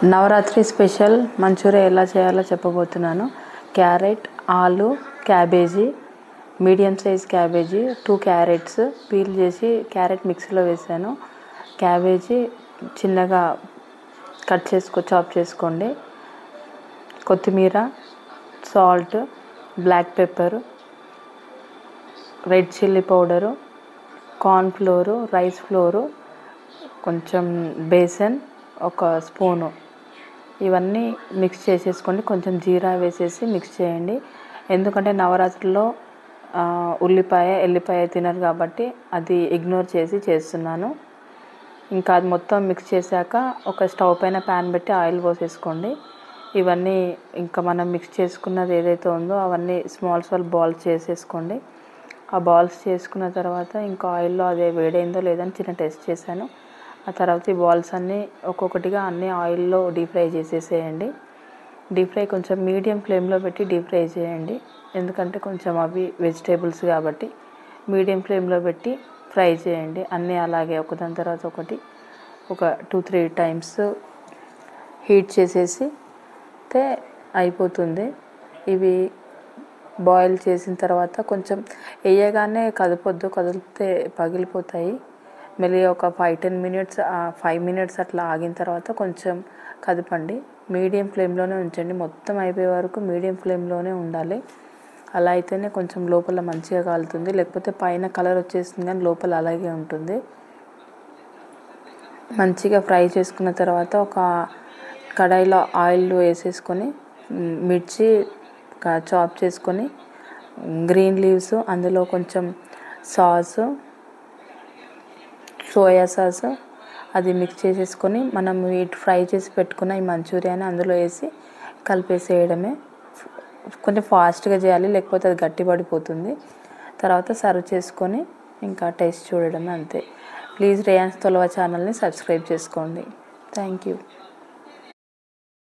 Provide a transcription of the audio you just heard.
Navratri special Manchuria ఎలా చేయాలో చెప్పబోతున్నాను. క్యారెట్, ఆలు, cabbage, medium size cabbage, 2 carrots peel చేసి క్యారెట్ మిక్సీలో వేసాను. క్యాబేజీ చిన్నగా చాప్ చేసుకోండి. కొత్తిమీర, salt, black pepper, red chilli powder, corn flour, rice flour, కొంచెం బేసన్, ఒక స్పూను, ఇవన్నీ మిక్స్ చేసేసుకోండి. కొంచెం జీరా వేసేసి మిక్స్ చేయండి. ఎందుకంటే నవరాత్రిలో ఎల్లిపాయ తినరు కాబట్టి అది ఇగ్నోర్ చేసి చేస్తున్నాను. ఇంకా అది మొత్తం మిక్స్ చేశాక ఒక స్టవ్ పైన ప్యాన్ పెట్టి ఆయిల్ పోసేసుకోండి. ఇవన్నీ ఇంకా మనం మిక్స్ చేసుకున్నది ఏదైతే ఉందో అవన్నీ స్మాల్ బాల్స్ చేసేసుకోండి. ఆ బాల్స్ చేసుకున్న తర్వాత ఇంకా ఆయిల్లో అదే వేడైందో లేదని చిన్న టెస్ట్ చేశాను. ఆ తర్వాత ఈ బాల్స్ అన్నీ ఒక్కొక్కటిగా అన్నీ ఆయిల్లో డీప్ ఫ్రై చేసేసేయండి. డీప్ ఫ్రై కొంచెం మీడియం ఫ్లేమ్లో పెట్టి డీప్ ఫ్రై చేయండి. ఎందుకంటే కొంచెం అవి వెజిటేబుల్స్ కాబట్టి మీడియం ఫ్లేమ్లో పెట్టి ఫ్రై చేయండి. అన్నీ అలాగే ఒకదాని తర్వాత ఒకటి ఒక 2-3 టైమ్స్ హీట్ చేసేసి అయిపోతుంది. ఇవి బాయిల్ చేసిన తర్వాత కొంచెం వేయగానే కదపొద్దు, కదిలితే పగిలిపోతాయి. మళ్ళీ ఒక 5 మినిట్స్ అట్లా ఆగిన తర్వాత కొంచెం కదపండి. మీడియం ఫ్లేమ్లోనే ఉంచండి. మొత్తం అయిపోయే వరకు మీడియం ఫ్లేమ్లోనే ఉండాలి. అలా అయితేనే కొంచెం లోపల మంచిగా కాలుతుంది. లేకపోతే పైన కలర్ వచ్చేస్తుంది కానీ లోపల అలాగే ఉంటుంది. మంచిగా ఫ్రై చేసుకున్న తర్వాత ఒక కడాయిలో ఆయిల్ వేసేసుకొని మిర్చి చాప్ చేసుకొని, గ్రీన్ లీవ్స్, అందులో కొంచెం సాసు, సోయా సాస్ అది మిక్స్ చేసేసుకొని మనం ఫ్రై చేసి పెట్టుకున్న ఈ మంచూరియాని అందులో వేసి కలిపేసేయడమే. కొంచెం ఫాస్ట్గా చేయాలి, లేకపోతే అది గట్టిపడిపోతుంది. తర్వాత సర్వ్ చేసుకొని ఇంకా టేస్ట్ చూడడమే, అంతే. ప్లీజ్ రేయాన్స్ తొలవా ఛానల్ని సబ్స్క్రైబ్ చేసుకోండి. Thank you.